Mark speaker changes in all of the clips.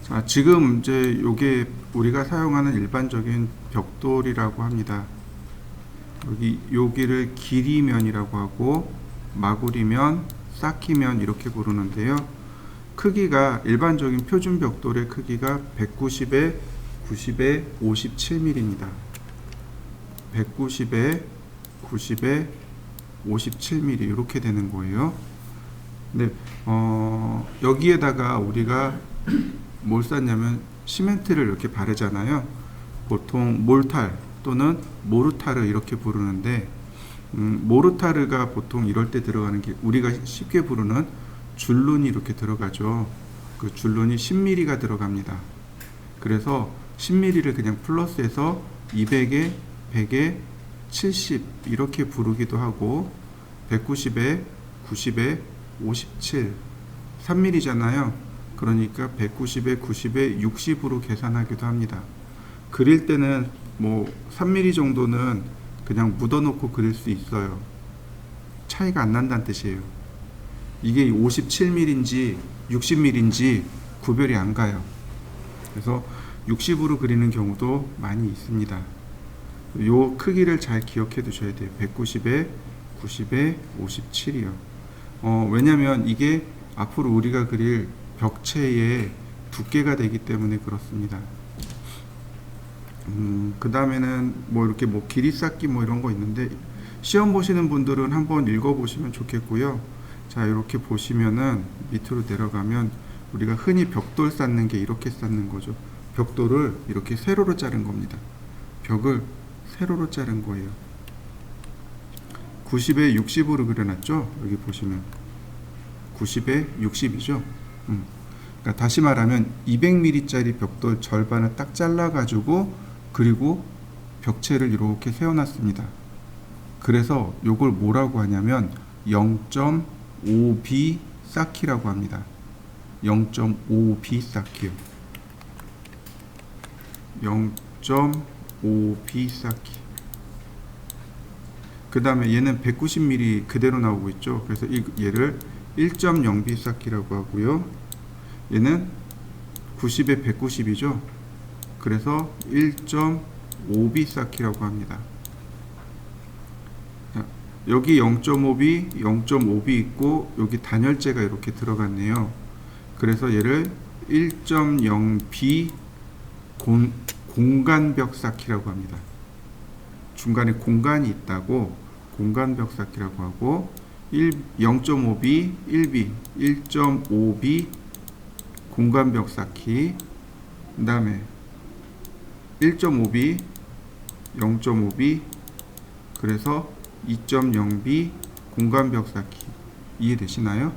Speaker 1: 자, 지금 이제 요게 우리가 사용하는 일반적인 벽돌이라고 합니다. 여기를 길이면이라고 하고 마구리면, 쌓기면 이렇게 부르는데요. 크기가 일반적인 표준 벽돌의 크기가 190에 90에 57mm입니다. 190에 90에 57mm 이렇게 되는 거예요. 근데 여기에다가 우리가 뭘 쌌냐면 시멘트를 이렇게 바르잖아요. 보통 몰탈 또는 모르타르 이렇게 부르는데 모르타르가 보통 이럴 때 들어가는 게 우리가 쉽게 부르는 줄눈이 이렇게 들어가죠. 그 줄눈이 10mm가 들어갑니다. 그래서 10mm를 그냥 플러스해서 200에 100에 70 이렇게 부르기도 하고 190에 90에 57 3mm잖아요. 그러니까 190에 90에 60으로 계산하기도 합니다. 그릴 때는 뭐 3mm 정도는 그냥 묻어놓고 그릴 수 있어요. 차이가 안 난다는 뜻이에요. 이게 57mm인지 60mm인지 구별이 안 가요. 그래서 60으로 그리는 경우도 많이 있습니다. 요 크기를 잘 기억해 두셔야 돼요. 190에 90에 57이요. 왜냐면 이게 앞으로 우리가 그릴 벽체의 두께가 되기 때문에 그렇습니다. 그 다음에는 뭐 이렇게 뭐 길이 쌓기 뭐 이런 거 있는데 시험 보시는 분들은 한번 읽어 보시면 좋겠고요. 자, 이렇게 보시면은 밑으로 내려가면 우리가 흔히 벽돌 쌓는 게 이렇게 쌓는 거죠. 벽돌을 이렇게 세로로 자른 겁니다. 벽을 세로로 자른 거예요. 90에 60으로 그려놨죠. 여기 보시면 90에 60이죠. 그러니까 다시 말하면 200mm짜리 벽돌 절반을 딱 잘라가지고 그리고 벽체를 이렇게 세워놨습니다. 그래서 요걸 뭐라고 하냐면 0.5B 쌓기라고 합니다. 0.5B 쌓기요. 0.5B 쌓기. 그 다음에 얘는 190mm 그대로 나오고 있죠. 그래서 얘를 1.0B 쌓기라고 하고요. 얘는 90에 190이죠. 그래서 1.5B 쌓기라고 합니다. 자, 여기 0.5B, 0.5B 있고 여기 단열재가 이렇게 들어갔네요. 그래서 얘를 1.0B 공간벽 쌓기라고 합니다. 중간에 공간이 있다고 공간벽 쌓기라고 하고 0.5B, 1B, 1.5B 공간벽 쌓기, 그 다음에 1.5B, 0.5B, 그래서 2.0B 공간벽 쌓기. 이해되시나요?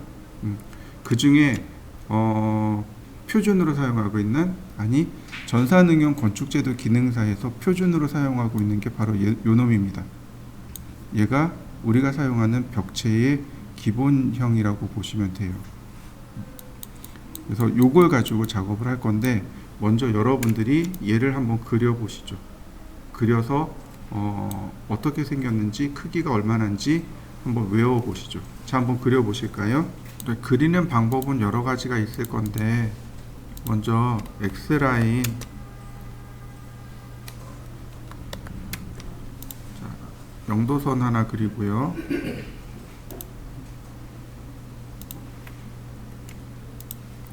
Speaker 1: 그 중에 표준으로 사용하고 있는, 아니 전산응용 건축제도 기능사에서 표준으로 사용하고 있는 게 바로 요 놈입니다. 얘가 우리가 사용하는 벽체의 기본형이라고 보시면 돼요. 그래서 요걸 가지고 작업을 할 건데 먼저 여러분들이 얘를 한번 그려 보시죠. 그려서 어떻게 생겼는지 크기가 얼마나인지 한번 외워 보시죠. 자, 한번 그려 보실까요? 그리는 방법은 여러 가지가 있을 건데 먼저 X라인, 자, 영도선 하나 그리고요.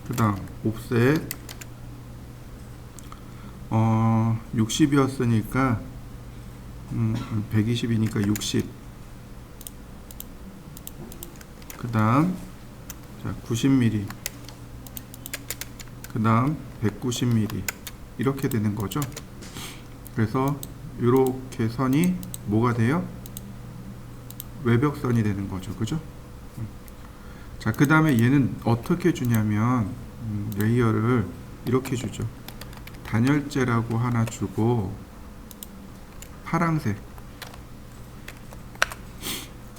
Speaker 1: 그 다음 옵셋 60이었으니까 120이니까 60. 그 다음 90mm, 그 다음 190mm 이렇게 되는 거죠. 그래서 이렇게 선이 뭐가 돼요? 외벽선이 되는 거죠. 그죠? 자, 그 다음에 얘는 어떻게 주냐면 레이어를 이렇게 주죠. 단열재라고 하나 주고 파랑색,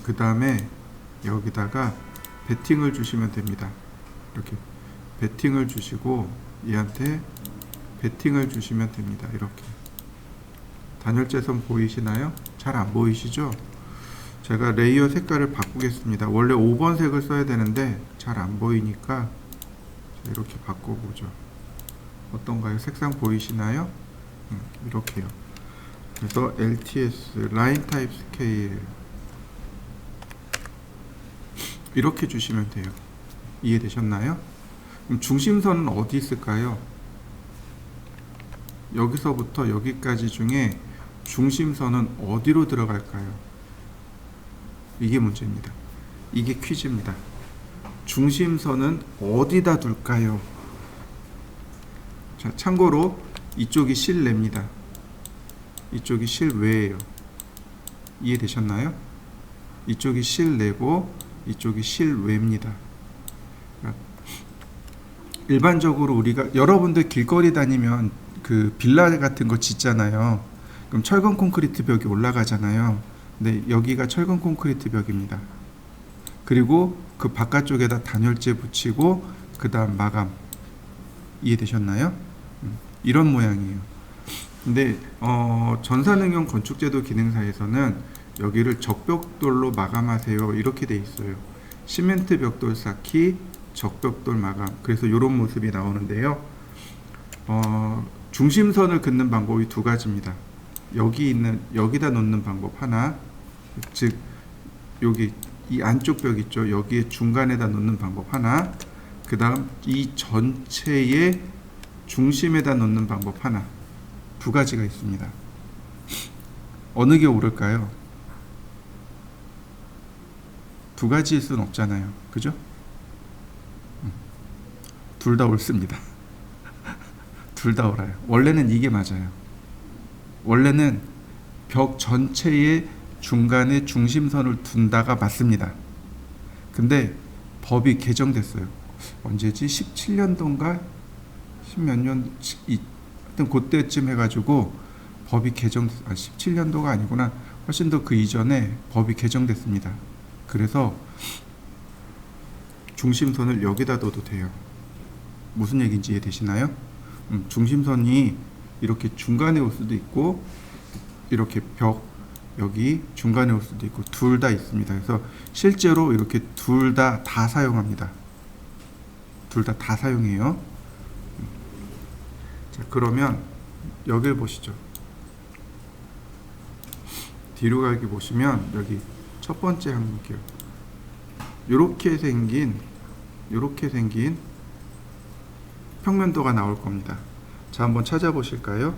Speaker 1: 그 다음에 여기다가 베팅을 주시면 됩니다. 이렇게 베팅을 주시고 얘한테 베팅을 주시면 됩니다. 이렇게 단열재선 보이시나요? 잘 안 보이시죠? 제가 레이어 색깔을 바꾸겠습니다. 원래 5번 색을 써야 되는데 잘 안 보이니까 이렇게 바꿔보죠. 어떤가요? 색상 보이시나요? 이렇게요. 그래서 LTS 라인 타입 스케일 이렇게 주시면 돼요. 이해되셨나요? 그럼 중심선은 어디 있을까요? 여기서부터 여기까지 중에 중심선은 어디로 들어갈까요? 이게 문제입니다. 이게 퀴즈입니다. 중심선은 어디다 둘까요? 자, 참고로 이쪽이 실내입니다. 이쪽이 실외예요. 이해되셨나요? 이쪽이 실내고 이쪽이 실외입니다. 일반적으로 우리가 여러분들 길거리 다니면 그 빌라 같은 거 짓잖아요. 그럼 철근 콘크리트 벽이 올라가잖아요. 근데 여기가 철근 콘크리트 벽입니다. 그리고 그 바깥쪽에다 단열재 붙이고 그 다음 마감. 이해되셨나요? 이런 모양이에요. 근데 전산응용 건축제도 기능사에서는 여기를 적벽돌로 마감하세요 이렇게 돼 있어요. 시멘트 벽돌 쌓기, 적벽돌 마감. 그래서 이런 모습이 나오는데요. 중심선을 긋는 방법이 두 가지입니다. 여기다 놓는 방법 하나, 즉 여기 이 안쪽 벽 있죠. 여기에 중간에다 놓는 방법 하나, 그 다음 이 전체의 중심에다 놓는 방법 하나. 두 가지가 있습니다. 어느 게 옳을까요? 두 가지일 수는 없잖아요. 그죠? 둘 다 옳습니다. 둘 다 옳아요. 원래는 이게 맞아요. 원래는 벽 전체의 중간에 중심선을 둔다가 맞습니다. 근데 법이 개정됐어요. 언제지? 17년도인가? 10몇 년, 하여튼 그때쯤 해가지고 법이 17년도가 아니구나. 훨씬 더 그 이전에 법이 개정됐습니다. 그래서 중심선을 여기다 둬도 돼요. 무슨 얘기인지 이해되시나요? 중심선이 이렇게 중간에 올 수도 있고 이렇게 벽 여기 중간에 올 수도 있고 둘 다 있습니다. 그래서 실제로 이렇게 둘 다 사용합니다. 둘 다 사용해요. 자, 그러면 여길 보시죠. 뒤로 가기 보시면 여기 첫 번째 항목이요. 요렇게 생긴 평면도가 나올 겁니다. 자, 한번 찾아보실까요?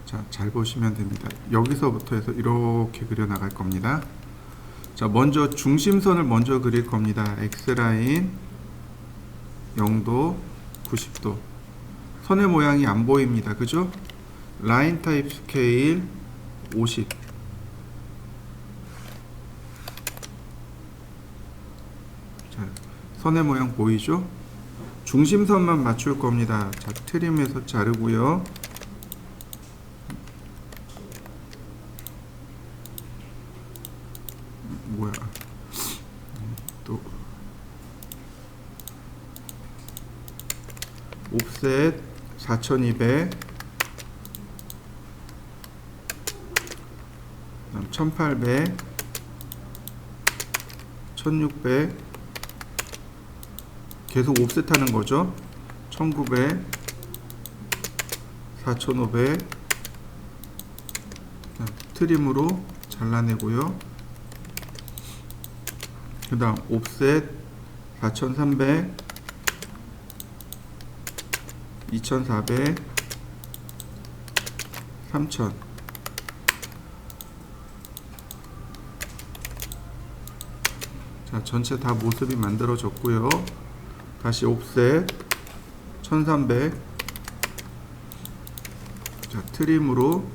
Speaker 1: 자, 잘 보시면 됩니다. 여기서부터 해서 이렇게 그려 나갈 겁니다. 자, 먼저 중심선을 먼저 그릴 겁니다. X라인 0도, 90도. 선의 모양이 안 보입니다. 그죠? 라인 타입 스케일 50. 자, 선의 모양 보이죠? 중심선만 맞출 겁니다. 자, 트림해서 자르고요. 뭐야? 또 옵셋 4200, 1800, 1600. 계속 옵셋 하는 거죠. 1900, 4500. 트림으로 잘라내고요. 그 다음 옵셋 4300, 2400, 3000. 자, 전체 다 모습이 만들어졌고요. 다시 옵셋 1300. 자, 트림으로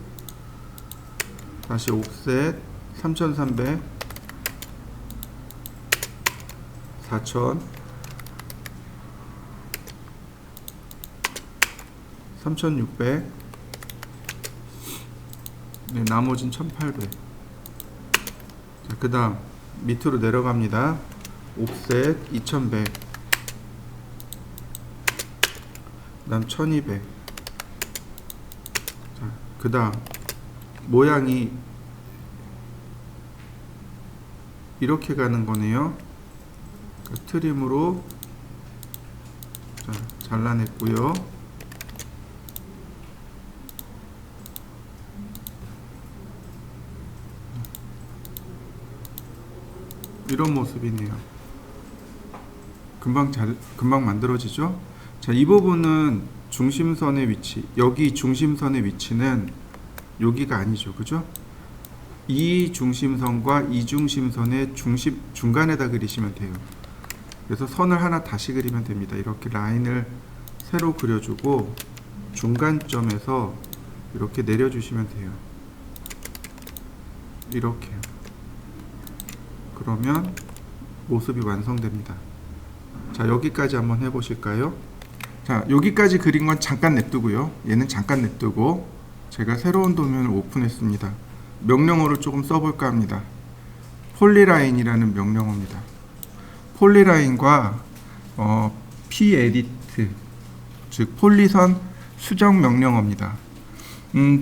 Speaker 1: 다시 옵셋 3300, 4000, 3600. 네, 나머진 1800. 자, 그 다음 밑으로 내려갑니다. 옵셋 2100, 그 다음 1200. 자, 그 다음 모양이 이렇게 가는 거네요. 트림으로 자, 잘라냈고요. 이런 모습이네요. 금방 만들어지죠? 자, 이 부분은 중심선의 위치, 여기 중심선의 위치는 여기가 아니죠, 그죠? 이 중심선과 이 중심선의 중간에다 그리시면 돼요. 그래서 선을 하나 다시 그리면 됩니다. 이렇게 라인을 새로 그려주고 중간점에서 이렇게 내려주시면 돼요. 이렇게요. 그러면 모습이 완성됩니다. 자, 여기까지 한번 해보실까요? 자, 여기까지 그린 건 잠깐 냅두고요. 얘는 잠깐 냅두고 제가 새로운 도면을 오픈했습니다. 명령어를 조금 써볼까 합니다. 폴리라인이라는 명령어입니다. 폴리라인과 pEdit, 즉 폴리선 수정 명령어입니다.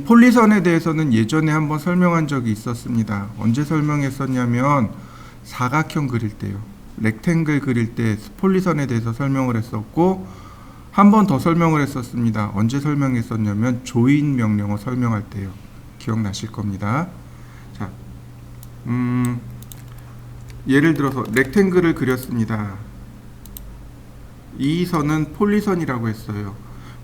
Speaker 1: 폴리선에 대해서는 예전에 한번 설명한 적이 있었습니다. 언제 설명했었냐면 사각형 그릴 때요. 렉탱글 그릴 때 폴리선에 대해서 설명을 했었고, 한 번 더 설명을 했었습니다. 언제 설명했었냐면 조인 명령어 설명할 때요. 기억나실 겁니다. 자, 예를 들어서 렉탱글을 그렸습니다. 이 선은 폴리선이라고 했어요.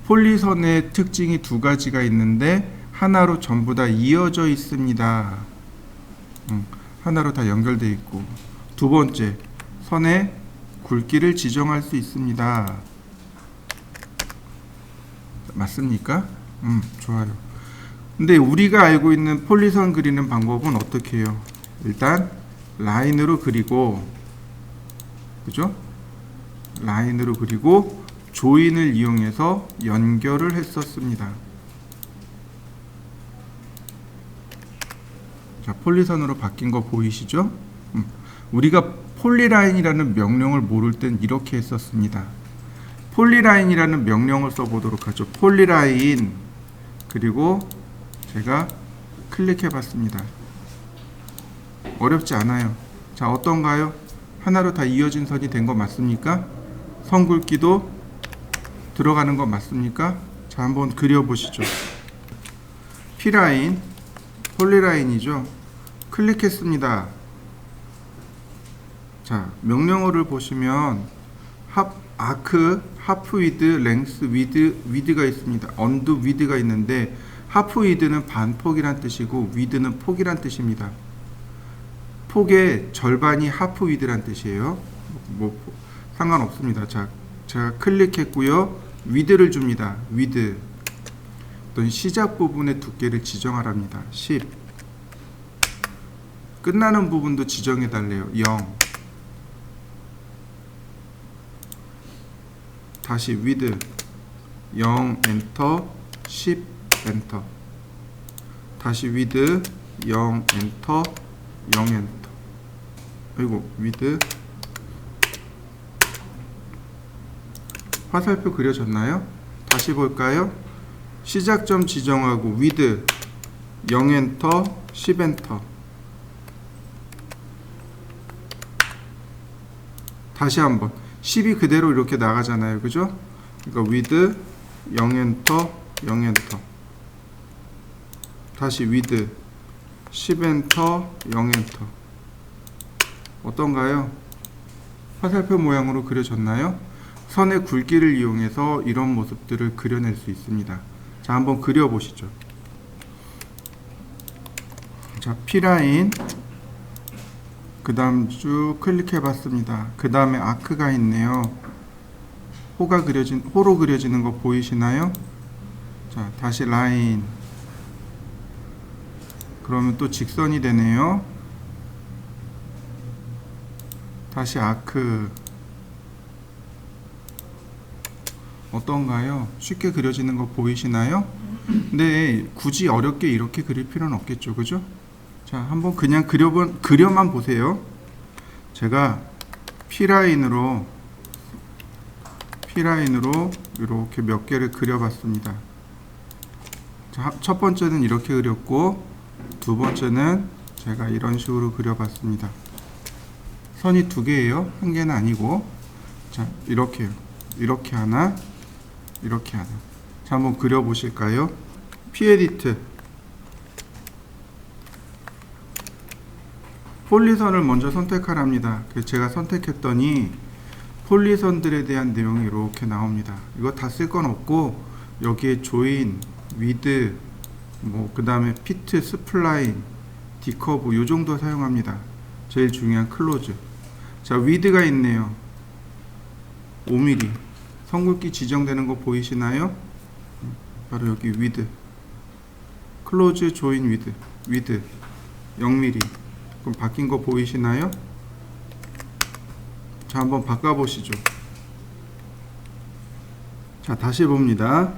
Speaker 1: 폴리선의 특징이 두 가지가 있는데 하나로 전부 다 이어져 있습니다. 하나로 다 연결되어 있고, 두 번째, 선의 굵기를 지정할 수 있습니다. 맞습니까? 좋아요. 근데 우리가 알고 있는 폴리선 그리는 방법은 어떻게 해요? 일단 라인으로 그리고, 그죠? 라인으로 그리고 조인을 이용해서 연결을 했었습니다. 자, 폴리선으로 바뀐 거 보이시죠? 우리가 폴리라인이라는 명령을 모를 땐 이렇게 했었습니다. 폴리라인이라는 명령을 써보도록 하죠. 폴리라인, 그리고 제가 클릭해 봤습니다. 어렵지 않아요. 자, 어떤가요? 하나로 다 이어진 선이 된 거 맞습니까? 선 굵기도 들어가는 거 맞습니까? 자, 한번 그려보시죠. P라인, 폴리라인이죠. 클릭했습니다. 자, 명령어를 보시면 아크, 하프 위드, 랭스 위드가 있습니다. 언두 위드가 있는데, 하프 위드는 반폭이란 뜻이고 위드는 폭이란 뜻입니다. 폭의 절반이 하프 위드란 뜻이에요. 뭐 상관없습니다. 자, 제가 클릭했고요. 위드를 줍니다. 위드. 어떤 시작 부분의 두께를 지정하랍니다. 10. 끝나는 부분도 지정해 달래요. 0. 다시 위드 0 엔터 10 엔터. 다시 위드 0 엔터 0 엔터. 그리고 위드. 화살표 그려졌나요? 다시 볼까요? 시작점 지정하고 위드 0 엔터 10 엔터. 다시 한번 10이 그대로 이렇게 나가잖아요, 그죠? 그러니까 위드 0 엔터 0 엔터. 다시 위드 10 엔터 0 엔터. 어떤가요? 화살표 모양으로 그려졌나요? 선의 굵기를 이용해서 이런 모습들을 그려낼 수 있습니다. 자, 한번 그려보시죠. 자, P라인, 그 다음 쭉 클릭해 봤습니다. 그 다음에 아크가 있네요. 호로 그려지는 거 보이시나요? 자, 다시 라인. 그러면 또 직선이 되네요. 다시 아크. 어떤가요? 쉽게 그려지는 거 보이시나요? 근데 굳이 어렵게 이렇게 그릴 필요는 없겠죠, 그죠? 자, 한번 그냥 그려만 보세요. 제가 P라인으로 이렇게 몇 개를 그려봤습니다. 자, 첫 번째는 이렇게 그렸고, 두 번째는 제가 이런 식으로 그려봤습니다. 선이 두 개예요. 한 개는 아니고. 자, 이렇게요. 이렇게 하나, 이렇게 하나. 자, 한번 그려보실까요? pEdit 폴리선을 먼저 선택하랍니다. 그래서 제가 선택했더니 폴리선들에 대한 내용이 이렇게 나옵니다. 이거 다 쓸 건 없고 여기에 조인, 위드, 그 다음에 피트, 스플라인, 디커브 요 정도 사용합니다. 제일 중요한 클로즈. 자, 위드가 있네요. 5mm. 성굵기 지정되는 거 보이시나요? 바로 여기 위드. 클로즈, 조인, 위드 0mm. 그럼 바뀐 거 보이시나요? 자, 한번 바꿔보시죠. 자, 다시 봅니다.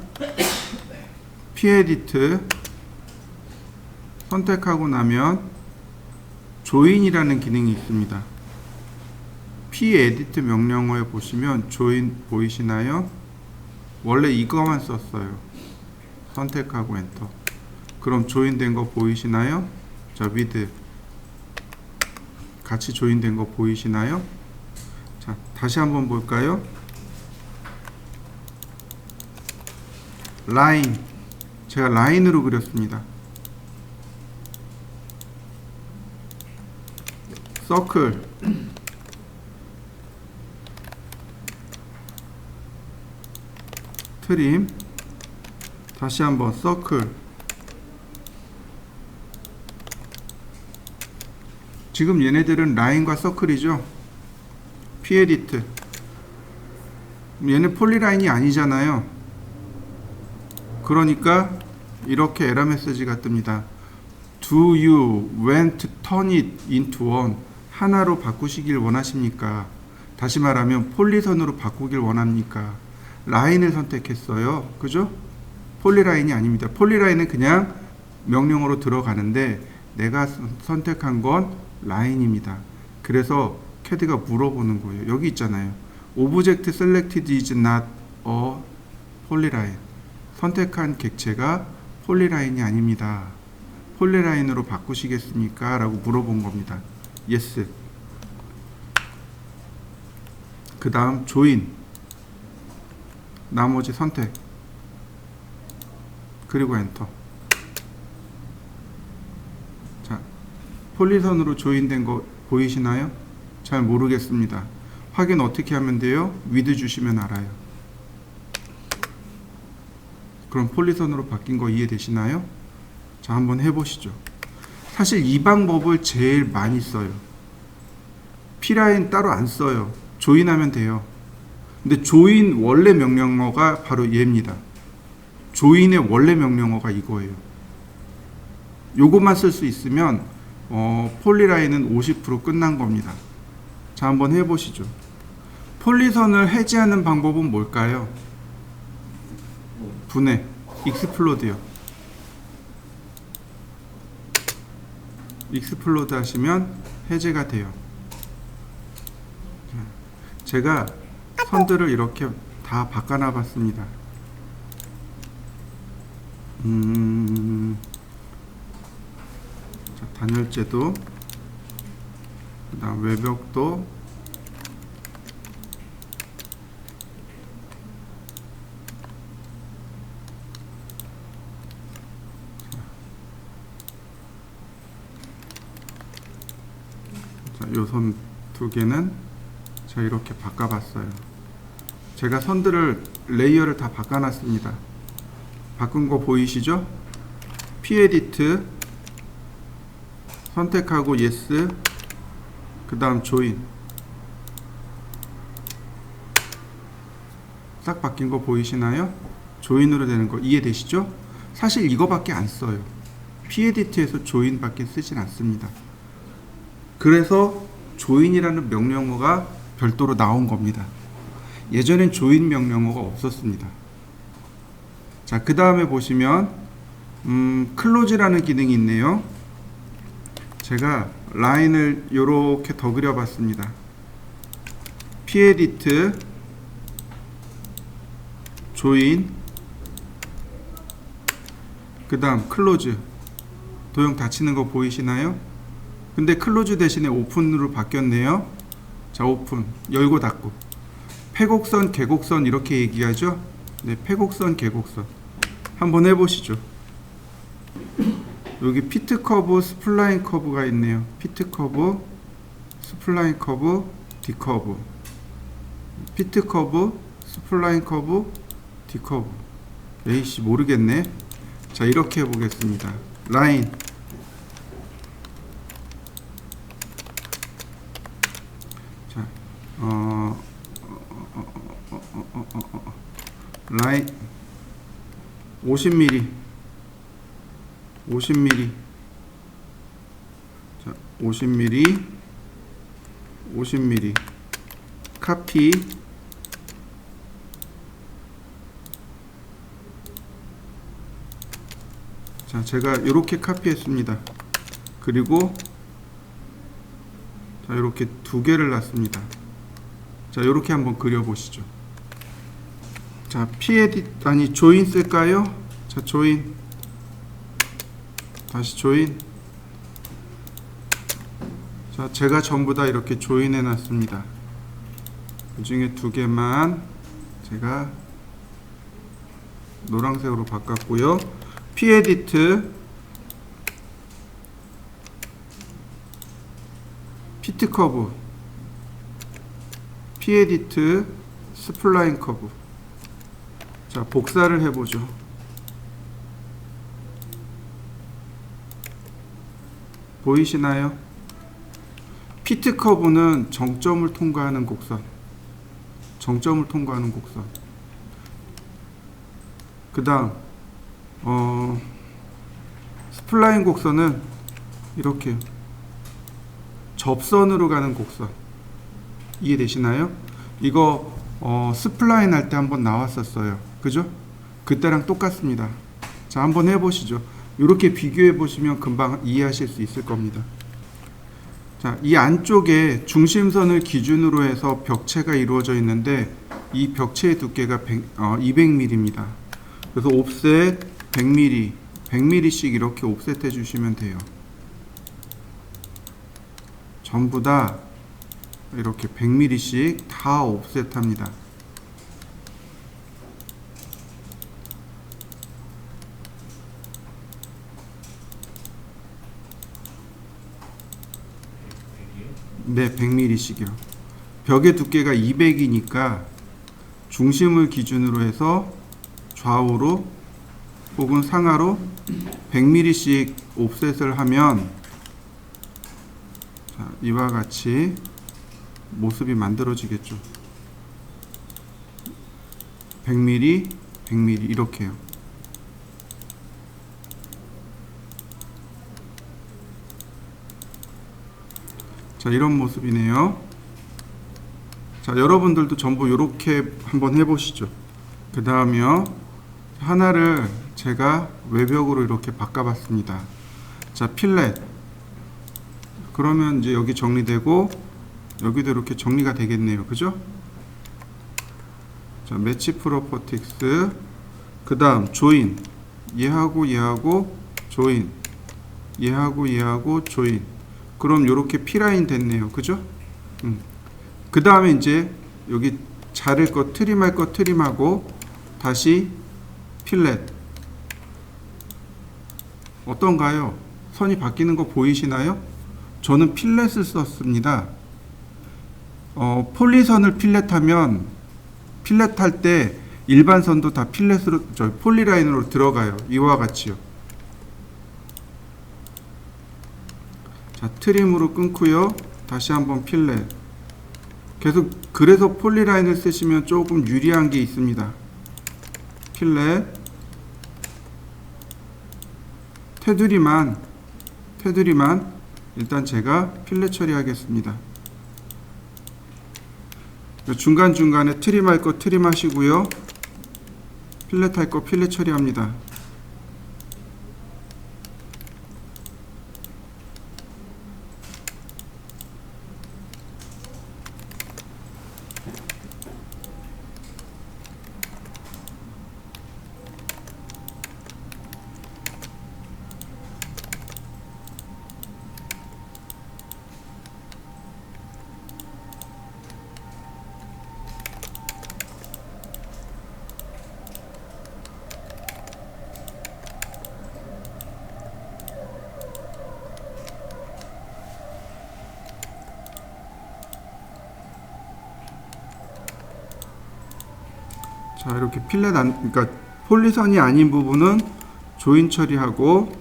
Speaker 1: P-에디트 선택하고 나면 조인이라는 기능이 있습니다. P-에디트 명령어에 보시면 조인 보이시나요? 원래 이거만 썼어요. 선택하고 엔터. 그럼 조인된 거 보이시나요? 자, 위드 같이 조인된 거 보이시나요? 자, 다시 한번 볼까요? 라인. 제가 라인으로 그렸습니다. 서클. 트림. 다시 한번 서클. 지금 얘네들은 라인과 서클이죠. P-에디트. 얘는 폴리라인이 아니잖아요. 그러니까 이렇게 에러 메시지가 뜹니다. Do you want to turn it into one? 하나로 바꾸시길 원하십니까? 다시 말하면 폴리선으로 바꾸길 원합니까? 라인을 선택했어요. 그죠? 폴리라인이 아닙니다. 폴리라인은 그냥 명령어로 들어가는데 내가 선택한 건 라인입니다. 그래서 캐드가 물어보는 거예요. 여기 있잖아요. Object selected is not a polyline. 선택한 객체가 폴리라인이 아닙니다. 폴리라인으로 바꾸시겠습니까? 라고 물어본 겁니다. Yes. 그 다음 조인. 나머지 선택. 그리고 엔터. 자, 폴리선으로 조인된 거 보이시나요? 잘 모르겠습니다. 확인 어떻게 하면 돼요? 위드 주시면 알아요. 그럼 폴리선으로 바뀐 거 이해되시나요? 자, 한번 해보시죠. 사실 이 방법을 제일 많이 써요. P라인 따로 안 써요. 조인하면 돼요. 근데 조인 원래 명령어가 바로 얘입니다. 조인의 원래 명령어가 이거예요. 요것만 쓸 수 있으면 폴리라인은 50% 끝난 겁니다. 자, 한번 해보시죠. 폴리선을 해제하는 방법은 뭘까요? 분해, 익스플로드요. 익스플로드 하시면 해제가 돼요. 제가 선들을 이렇게 다 바꿔놔 봤습니다. 자, 단열재도, 그 다음 외벽도, 요 선 두 개는 제가 이렇게 바꿔봤어요. 제가 선들을 레이어를 다 바꿔놨습니다. 바꾼 거 보이시죠? P-에디트 선택하고 yes, 그 다음 조인. 딱 바뀐 거 보이시나요? 조인으로 되는 거 이해되시죠? 사실 이거밖에 안 써요. P-에디트에서 조인밖에 쓰진 않습니다. 그래서 조인이라는 명령어가 별도로 나온 겁니다. 예전엔 조인 명령어가 없었습니다. 자, 그 다음에 보시면 클로즈라는 기능이 있네요. 제가 라인을 이렇게 더 그려봤습니다. P-에디트 조인, 그 다음 클로즈. 도형 닫히는 거 보이시나요? 근데 클로즈 대신에 오픈으로 바뀌었네요. 자, 오픈. 열고 닫고. 패곡선, 계곡선 이렇게 얘기하죠? 네, 패곡선, 계곡선. 한번 해보시죠. 여기 피트 커브, 스플라인 커브가 있네요. 피트 커브, 스플라인 커브, D 커브. 피트 커브, 스플라인 커브, D 커브. 에이씨 모르겠네. 자, 이렇게 해보겠습니다. 라인. 자, 라인 50mm. 50mm. 자, 50mm. 50mm. 카피. 자, 제가 이렇게 카피했습니다. 그리고 자, 이렇게 두 개를 놨습니다. 자, 이렇게 한번 그려보시죠. 자, P에딧 아니 조인 쓸까요? 자, 조인. 다시 조인. 자, 제가 전부 다 이렇게 조인해 놨습니다. 그 중에 두 개만 제가 노란색으로 바꿨고요. P에디트, 피트 커브, P에디트, 스플라인 커브. 자, 복사를 해보죠. 보이시나요? 피트 커브는 정점을 통과하는 곡선. 정점을 통과하는 곡선. 그 다음 스플라인 곡선은 이렇게 접선으로 가는 곡선. 이해되시나요? 이거 스플라인 할 때 한번 나왔었어요. 그죠? 그때랑 똑같습니다. 자, 한번 해보시죠. 이렇게 비교해 보시면 금방 이해하실 수 있을 겁니다. 자, 이 안쪽에 중심선을 기준으로 해서 벽체가 이루어져 있는데 이 벽체의 두께가 200mm입니다. 그래서 옵셋 100mm, 100mm씩 이렇게 옵셋 해주시면 돼요. 전부 다 이렇게 100mm씩 다 옵셋합니다. 네, 100mm씩이요. 벽의 두께가 200이니까 중심을 기준으로 해서 좌우로 혹은 상하로 100mm씩 옵셋을 하면 자, 이와 같이 모습이 만들어지겠죠. 100mm, 100mm 이렇게요. 자, 이런 모습이네요. 자, 여러분들도 전부 이렇게 한번 해보시죠. 그 다음에요, 하나를 제가 외벽으로 이렇게 바꿔봤습니다. 자, 필렛. 그러면 이제 여기 정리되고 여기도 이렇게 정리가 되겠네요. 그죠? 자, 매치 프로퍼틱스. 그 다음 조인. 얘하고 얘하고 조인. 얘하고 얘하고 조인. 그럼 요렇게 P라인 됐네요. 그죠? 그 다음에 이제 여기 자를 거 트림할 거 트림하고 다시 필렛. 어떤가요? 선이 바뀌는 거 보이시나요? 저는 필렛을 썼습니다. 폴리선을 필렛하면 필렛할 때 일반 선도 다 필렛으로 폴리라인으로 들어가요. 이와 같이요. 자, 트림으로 끊고요. 다시 한번 필렛. 계속 그래서 폴리라인을 쓰시면 조금 유리한 게 있습니다. 필렛. 테두리만 일단 제가 필렛 처리하겠습니다. 중간중간에 트림할 거 트림하시고요. 필렛 할 거 필렛 처리합니다. 자, 이렇게 필렛 그러니까 폴리선이 아닌 부분은 조인 처리하고,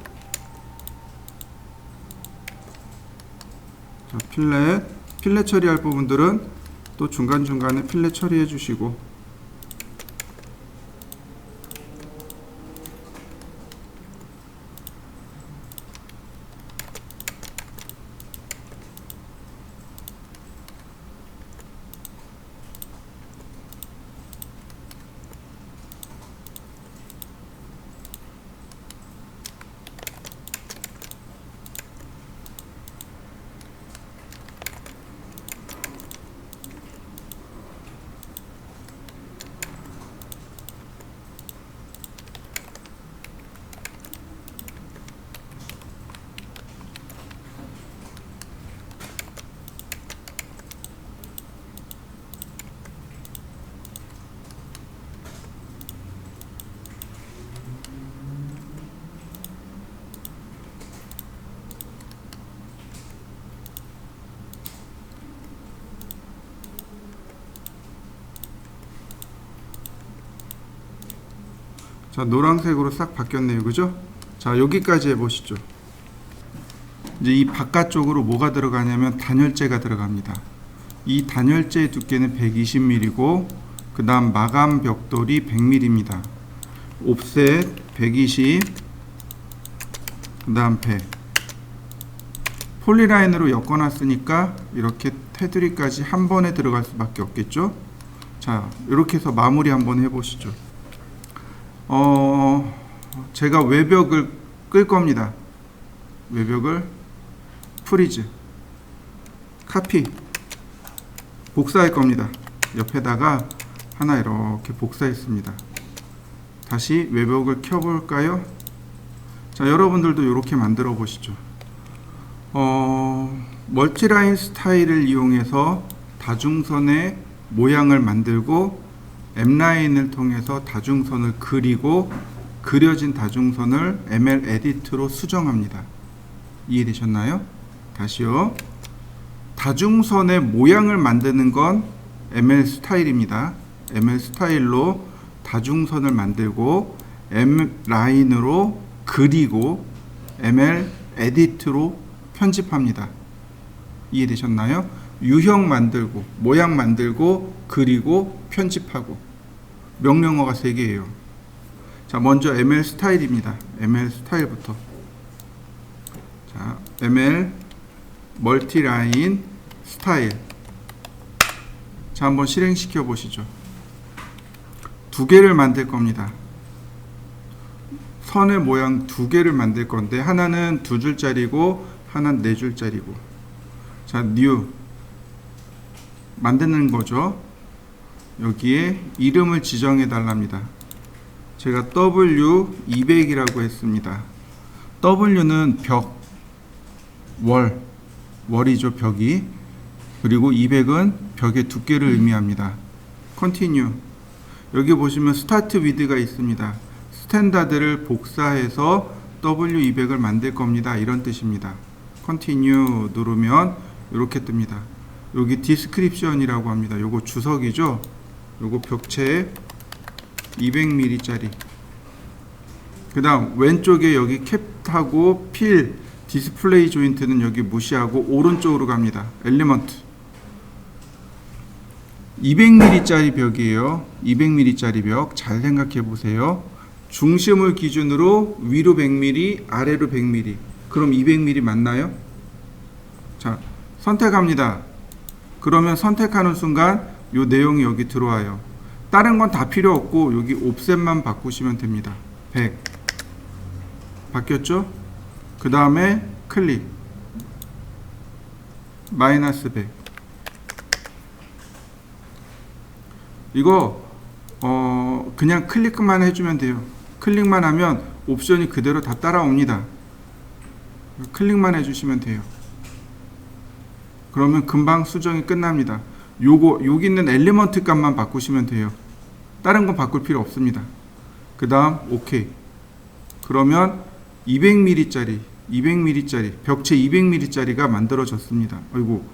Speaker 1: 자, 필렛 처리할 부분들은 또 중간중간에 필렛 처리해 주시고. 자, 노란색으로 싹 바뀌었네요. 그죠? 자, 여기까지 해보시죠. 이제 이 바깥쪽으로 뭐가 들어가냐면 단열재가 들어갑니다. 이 단열재의 두께는 120mm고, 그 다음 마감 벽돌이 100mm입니다. 옵셋 120, 그 다음 100. 폴리라인으로 엮어놨으니까 이렇게 테두리까지 한 번에 들어갈 수밖에 없겠죠. 자, 이렇게 해서 마무리 한번 해보시죠. 제가 외벽을 끌 겁니다. 외벽을 프리즈, 카피, 복사할 겁니다. 옆에다가 하나 이렇게 복사했습니다. 다시 외벽을 켜볼까요? 자, 여러분들도 이렇게 만들어 보시죠. 멀티라인 스타일을 이용해서 다중선의 모양을 만들고, M라인을 통해서 다중선을 그리고, 그려진 다중선을 ML 에디트로 수정합니다. 이해되셨나요? 다시요. 다중선의 모양을 만드는 건 ML 스타일입니다. ML 스타일로 다중선을 만들고, M라인으로 그리고, ML 에디트로 편집합니다. 이해되셨나요? 유형 만들고, 모양 만들고, 그리고, 편집하고. 명령어가 3개예요. 자, 먼저 ML 스타일입니다. ML 스타일부터. 자, ML 멀티라인 스타일. 자, 한번 실행시켜 보시죠. 2개를 만들 겁니다. 선의 모양 2개를 만들 건데, 하나는 2줄짜리고 하나는 4줄짜리고. 자, new 만드는 거죠. 여기에 이름을 지정해 달랍니다. 제가 W200이라고 했습니다. W는 벽, 월이죠, 벽이. 그리고 200은 벽의 두께를 의미합니다. Continue. 여기 보시면 스타트 위드가 있습니다. 스탠다드를 복사해서 W200을 만들 겁니다. 이런 뜻입니다. Continue 누르면 이렇게 뜹니다. 여기 디스크립션이라고 합니다. 요거 주석이죠. 요거 벽체 200mm짜리. 그 다음 왼쪽에 여기 캡하고 필 디스플레이 조인트는 여기 무시하고 오른쪽으로 갑니다. 엘리먼트 200mm짜리 벽이에요. 200mm짜리 벽 잘 생각해 보세요. 중심을 기준으로 위로 100mm, 아래로 100mm. 그럼 200mm 맞나요? 자, 선택합니다. 그러면 선택하는 순간 요 내용이 여기 들어와요. 다른 건 다 필요 없고 여기 옵셋만 바꾸시면 됩니다. 100 바뀌었죠? 그 다음에 클릭 마이너스 100. 이거 그냥 클릭만 해주면 돼요. 클릭만 하면 옵션이 그대로 다 따라옵니다. 클릭만 해주시면 돼요. 그러면 금방 수정이 끝납니다. 여기 있는 엘리먼트 값만 바꾸시면 돼요. 다른 건 바꿀 필요 없습니다. 그 다음 OK. 그러면 200mm짜리 벽체 200mm짜리가 만들어졌습니다. 아이고,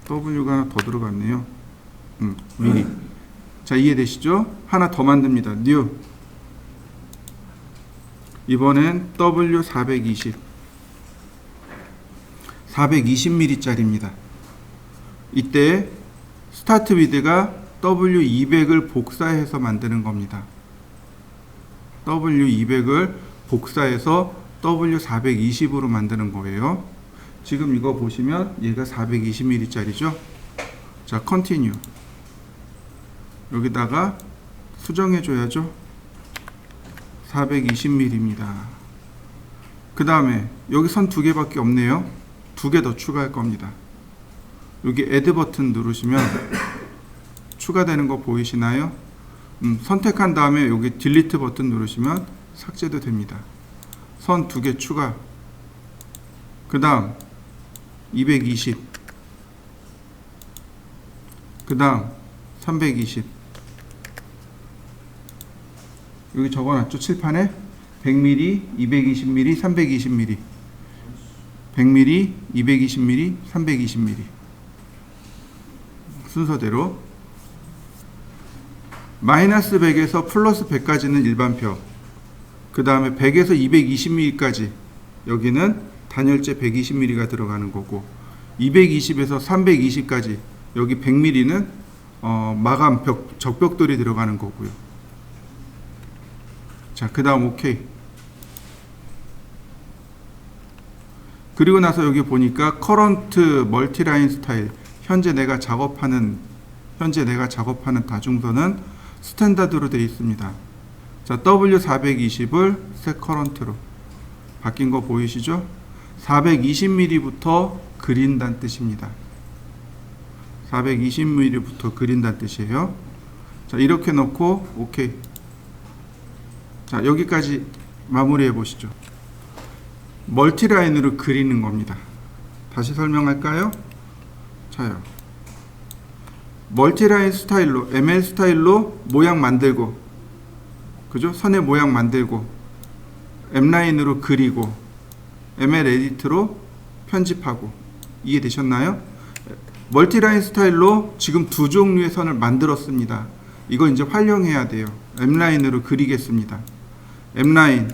Speaker 1: W가 하나 더 들어갔네요. 미리. 자, 이해되시죠? 하나 더 만듭니다. new. 이번엔 W420. 420mm짜리입니다. 이때 스타트 위드가 W200을 복사해서 만드는 겁니다. W200을 복사해서 W420으로 만드는 거예요. 지금 이거 보시면 얘가 420mm짜리죠. 자, continue. 여기다가 수정해 줘야죠. 420mm입니다. 그 다음에 여기 선 두 개밖에 없네요. 두 개 더 추가할 겁니다. 여기 add 버튼 누르시면 추가되는 거 보이시나요? 선택한 다음에 여기 delete 버튼 누르시면 삭제도 됩니다. 선 두 개 추가. 그 다음 220. 그 다음 320. 여기 적어놨죠? 칠판에 100mm, 220mm, 320mm. 100mm, 220mm, 320mm. 순서대로 마이너스 100에서 플러스 100까지는 일반표. 그 다음에 100에서 220mm까지 여기는 단열재 120mm가 들어가는 거고, 220에서 320까지 여기 100mm는 마감 적벽돌이 들어가는 거고요. 자, 그 다음 OK. 그리고 나서 여기 보니까 커런트 멀티라인 스타일, 현재 내가 작업하는 다중선은 스탠다드로 되어 있습니다. 자, W420을 셋 커런트로 바뀐 거 보이시죠? 420mm부터 그린다는 뜻입니다. 420mm부터 그린다는 뜻이에요. 자, 이렇게 놓고 OK. 자, 여기까지 마무리해 보시죠. 멀티라인으로 그리는 겁니다. 다시 설명할까요? 자요. 멀티라인 스타일로, ML 스타일로 모양 만들고, 그죠? 선의 모양 만들고, M라인으로 그리고, ML 에디트로 편집하고. 이해되셨나요? 멀티라인 스타일로 지금 두 종류의 선을 만들었습니다. 이거 이제 활용해야 돼요. M라인으로 그리겠습니다. M라인.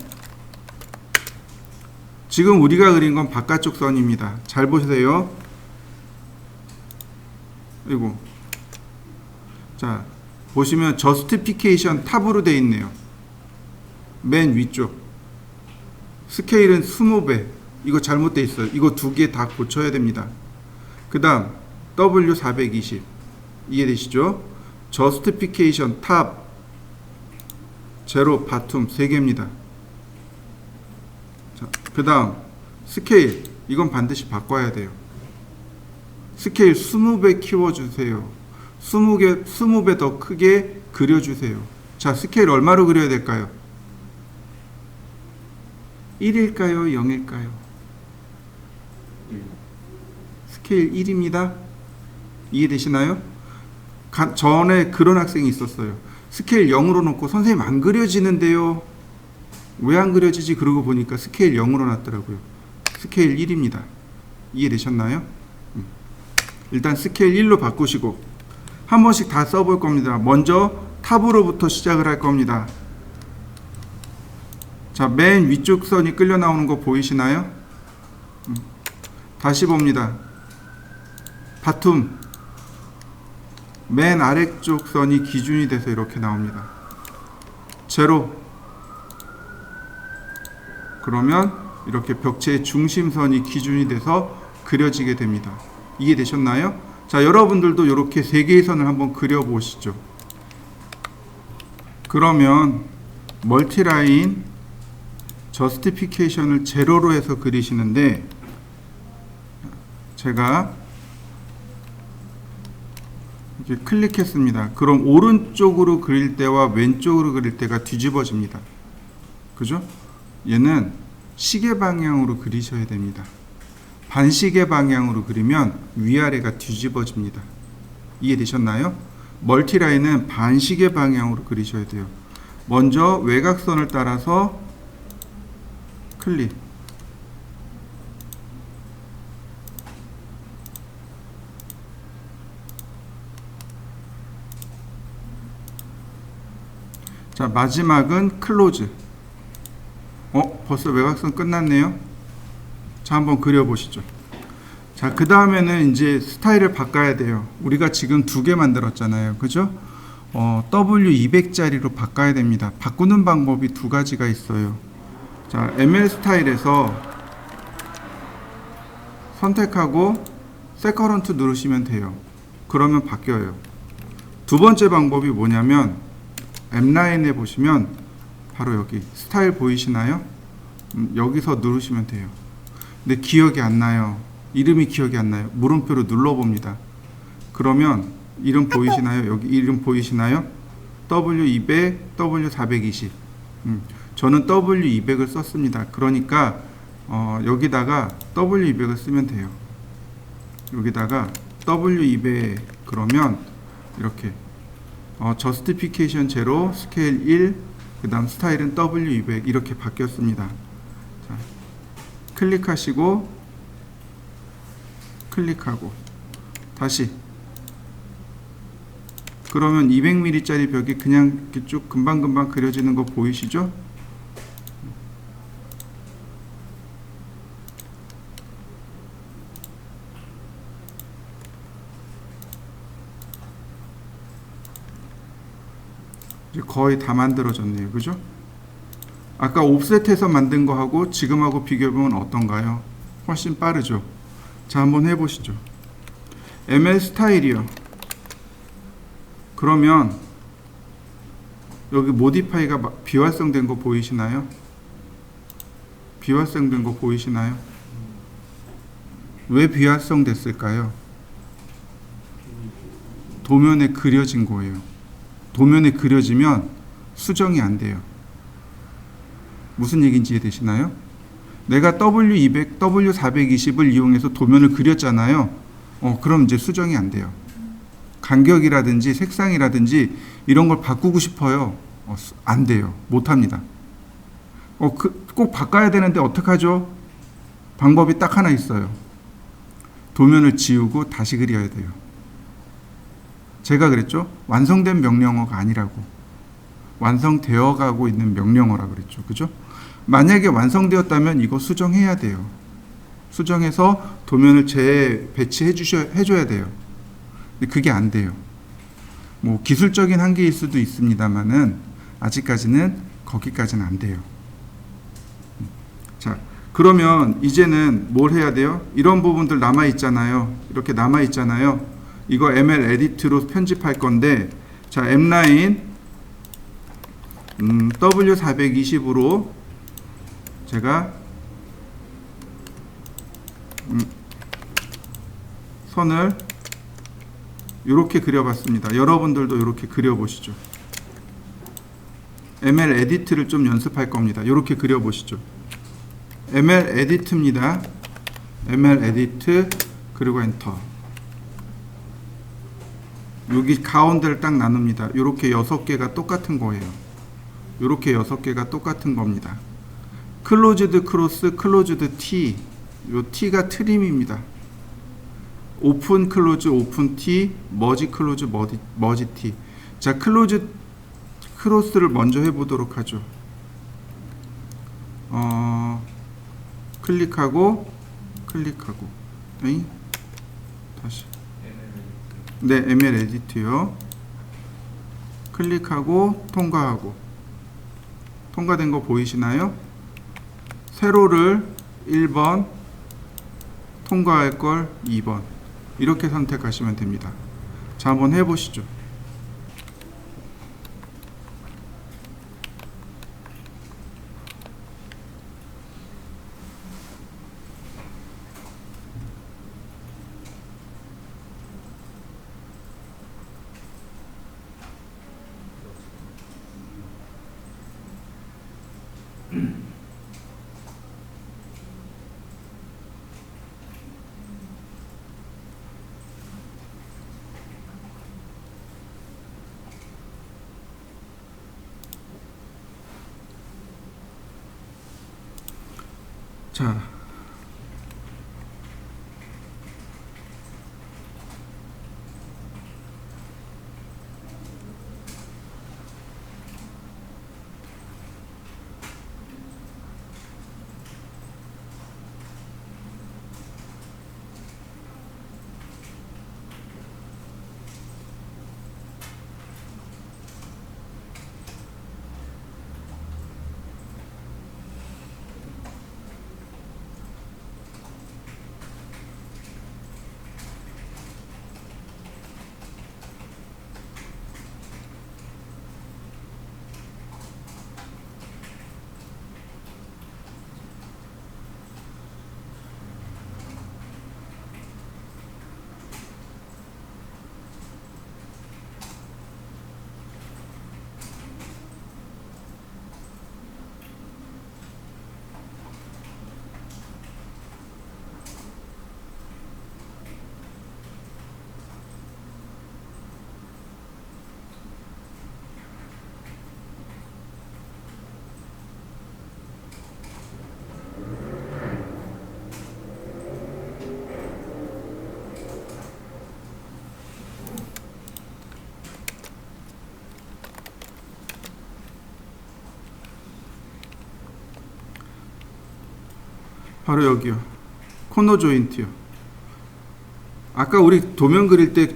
Speaker 1: 지금 우리가 그린 건 바깥쪽 선입니다. 잘 보세요. 그리고 자, 보시면 저스티피케이션 탑으로 되어 있네요. 맨 위쪽. 스케일은 20배. 이거 잘못되어 있어요. 이거 두 개 다 고쳐야 됩니다. 그 다음 W420. 이해되시죠? 저스티피케이션 탑 제로 바툼 3개입니다. 그 다음 스케일. 이건 반드시 바꿔야 돼요. 스케일 20배 키워주세요. 20배 더 크게 그려주세요. 자, 스케일 얼마로 그려야 될까요? 1일까요? 0일까요? 스케일 1입니다. 이해되시나요? 전에 그런 학생이 있었어요. 스케일 0으로 놓고 선생님 안 그려지는데요. 왜 안 그려지지? 그러고 보니까 스케일 0으로 놨더라고요. 스케일 1입니다. 이해되셨나요? 일단 스케일 1로 바꾸시고 한 번씩 다 써볼 겁니다. 먼저 탑으로부터 시작을 할 겁니다. 자, 맨 위쪽 선이 끌려 나오는 거 보이시나요? 다시 봅니다. 바툼. 맨 아래쪽 선이 기준이 돼서 이렇게 나옵니다. 제로. 그러면 이렇게 벽체의 중심선이 기준이 돼서 그려지게 됩니다. 이해되셨나요? 자, 여러분들도 이렇게 3개의 선을 한번 그려보시죠. 그러면 멀티라인 저스티피케이션을 제로로 해서 그리시는데, 제가 이렇게 클릭했습니다. 그럼 오른쪽으로 그릴 때와 왼쪽으로 그릴 때가 뒤집어집니다. 그죠? 얘는 시계 방향으로 그리셔야 됩니다. 반시계 방향으로 그리면 위아래가 뒤집어집니다. 이해되셨나요? 멀티라인은 반시계 방향으로 그리셔야 돼요. 먼저 외곽선을 따라서 클릭. 자, 마지막은 클로즈. 벌써 외곽선 끝났네요. 자, 한번 그려보시죠. 자, 그 다음에는 이제 스타일을 바꿔야 돼요. 우리가 지금 두 개 만들었잖아요. 그죠? W200짜리로 바꿔야 됩니다. 바꾸는 방법이 두 가지가 있어요. 자, ML 스타일에서 선택하고 세커런트 누르시면 돼요. 그러면 바뀌어요. 두 번째 방법이 뭐냐면 M라인에 보시면 바로 여기 스타일 보이시나요? 여기서 누르시면 돼요. 근데 기억이 안 나요. 이름이 기억이 안 나요. 물음표로 눌러봅니다. 그러면 이름 보이시나요? 여기 이름 보이시나요? W200, W420. 저는 W200을 썼습니다. 그러니까 여기다가 W200을 쓰면 돼요. 여기다가 W200 그러면 이렇게 저스티피케이션 제로, 스케일 1, 그 다음 스타일은 W200 이렇게 바뀌었습니다. 자, 클릭하시고 클릭하고 다시 그러면 200mm짜리 벽이 그냥 이렇게 쭉 금방금방 그려지는 거 보이시죠? 이제 거의 다 만들어졌네요. 그죠? 아까 옵셋해서 만든 거하고 지금하고 비교해보면 어떤가요? 훨씬 빠르죠? 자, 한번 해보시죠. ML 스타일이요. 그러면 여기 모디파이가 비활성된 거 보이시나요? 비활성된 거 보이시나요? 왜 비활성됐을까요? 도면에 그려진 거예요. 도면에 그려지면 수정이 안 돼요. 무슨 얘기인지 이해되시나요? 내가 W200, W420을 이용해서 도면을 그렸잖아요. 그럼 이제 수정이 안 돼요. 간격이라든지 색상이라든지 이런 걸 바꾸고 싶어요. 안 돼요. 못 합니다. 꼭 바꿔야 되는데 어떡하죠? 방법이 딱 하나 있어요. 도면을 지우고 다시 그려야 돼요. 제가 그랬죠? 완성된 명령어가 아니라고. 완성되어 가고 있는 명령어라 그랬죠. 그죠? 만약에 완성되었다면 이거 수정해야 돼요. 수정해서 도면을 재배치해 해줘야 돼요. 근데 그게 안 돼요. 뭐 기술적인 한계일 수도 있습니다만은 아직까지는 거기까지는 안 돼요. 자, 그러면 이제는 뭘 해야 돼요? 이런 부분들 남아 있잖아요. 이렇게 남아 있잖아요. 이거 ML 에디트로 편집할 건데, 자, M라인 W420으로 제가 선을 이렇게 그려봤습니다. 여러분들도 이렇게 그려보시죠. ML 에디트를 좀 연습할 겁니다. 이렇게 그려보시죠. ML 에디트입니다. ML 에디트 그리고 엔터. 여기 가운데를 딱 나눕니다. 이렇게 6개가 똑같은 거예요. 이렇게 6개가 똑같은 겁니다. 클로즈드 크로스, 클로즈드 T. 요 T가 트림입니다. 오픈 클로즈, 오픈 T, 머지 클로즈, 머지 T. 자, 클로즈 크로스를 먼저 해보도록 하죠. 클릭하고, 에이? 다시. 네, ML 에디트요. 클릭하고, 통과하고. 통과된 거 보이시나요? 세로를 1번, 통과할 걸 2번. 이렇게 선택하시면 됩니다. 자, 한번 해보시죠. 자, 바로 여기요. 코너 조인트요. 아까 우리 도면 그릴 때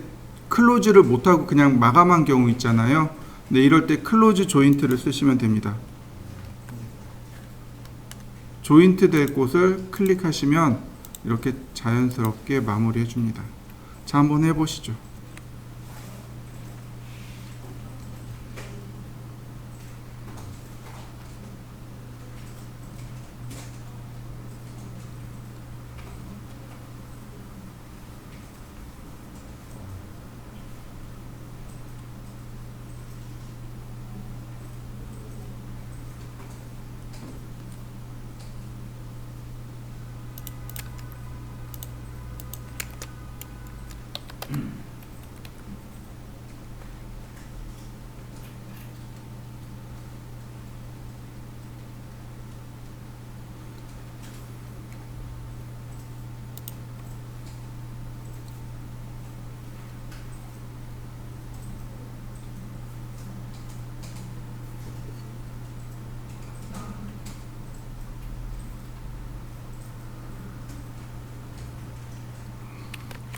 Speaker 1: 클로즈를 못하고 그냥 마감한 경우 있잖아요. 근데 이럴 때 클로즈 조인트를 쓰시면 됩니다. 조인트 될 곳을 클릭하시면 이렇게 자연스럽게 마무리해 줍니다. 자, 한번 해보시죠.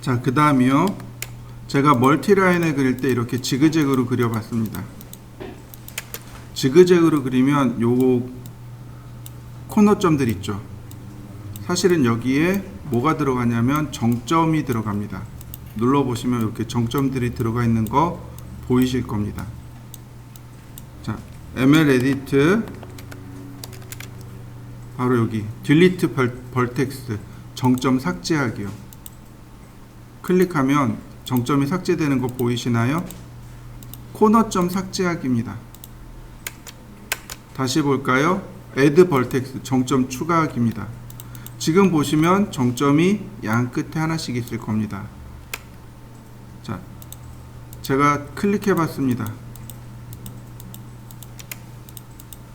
Speaker 1: 자, 그 다음이요. 제가 멀티라인을 그릴 때 이렇게 지그재그로 그려봤습니다. 지그재그로 그리면 요 코너점들 있죠. 사실은 여기에 뭐가 들어가냐면 정점이 들어갑니다. 눌러보시면 이렇게 정점들이 들어가 있는 거 보이실 겁니다. 자, ML 에디트 바로 여기 딜리트 벌텍스 정점 삭제하기요. 클릭하면 정점이 삭제되는 거 보이시나요? 코너점 삭제하기입니다. 다시 볼까요? Add Vertex 정점 추가하기입니다. 지금 보시면 정점이 양 끝에 하나씩 있을 겁니다. 자, 제가 클릭해 봤습니다.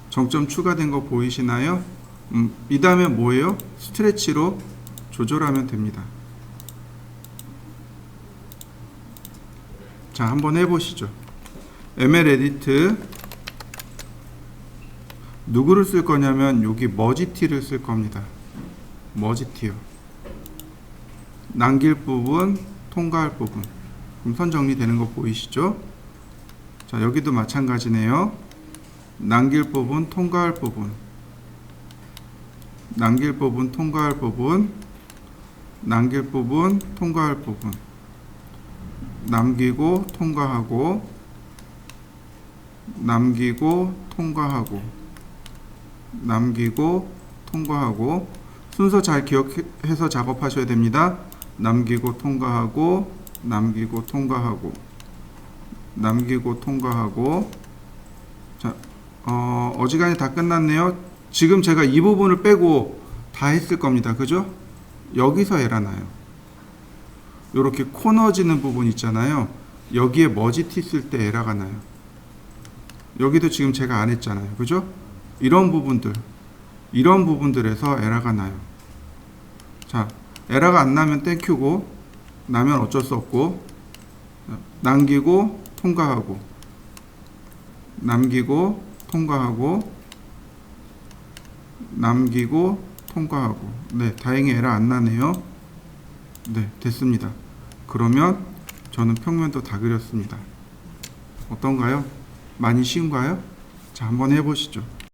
Speaker 1: 정점 추가된 거 보이시나요? 이 다음에 뭐예요? 스트레치로 조절하면 됩니다. 자, 한번 해보시죠. ML 에디트 누구를 쓸 거냐면 여기 머지티를 쓸 겁니다. 머지티요. 남길 부분, 통과할 부분. 그럼 선 정리되는 거 보이시죠? 자, 여기도 마찬가지네요. 남길 부분, 통과할 부분. 남길 부분, 통과할 부분. 남길 부분, 통과할 부분. 남기고 통과하고, 남기고 통과하고, 남기고 통과하고. 순서 잘 기억해서 작업하셔야 됩니다. 남기고 통과하고, 남기고 통과하고, 남기고 통과하고. 자, 어지간히 다 끝났네요. 지금 제가 이 부분을 빼고 다 했을 겁니다. 그죠? 여기서 에러 나요. 이렇게 코너지는 부분 있잖아요. 여기에 머지티 쓸 때 에러가 나요. 여기도 지금 제가 안 했잖아요. 그죠? 이런 부분들에서 에러가 나요. 자, 에러가 안 나면 땡큐고, 나면 어쩔 수 없고, 남기고 통과하고, 남기고 통과하고, 남기고 통과하고. 네, 다행히 에러 안 나네요. 네, 됐습니다. 그러면 저는 평면도 다 그렸습니다. 어떤가요? 많이 쉬운가요? 자, 한번 해보시죠.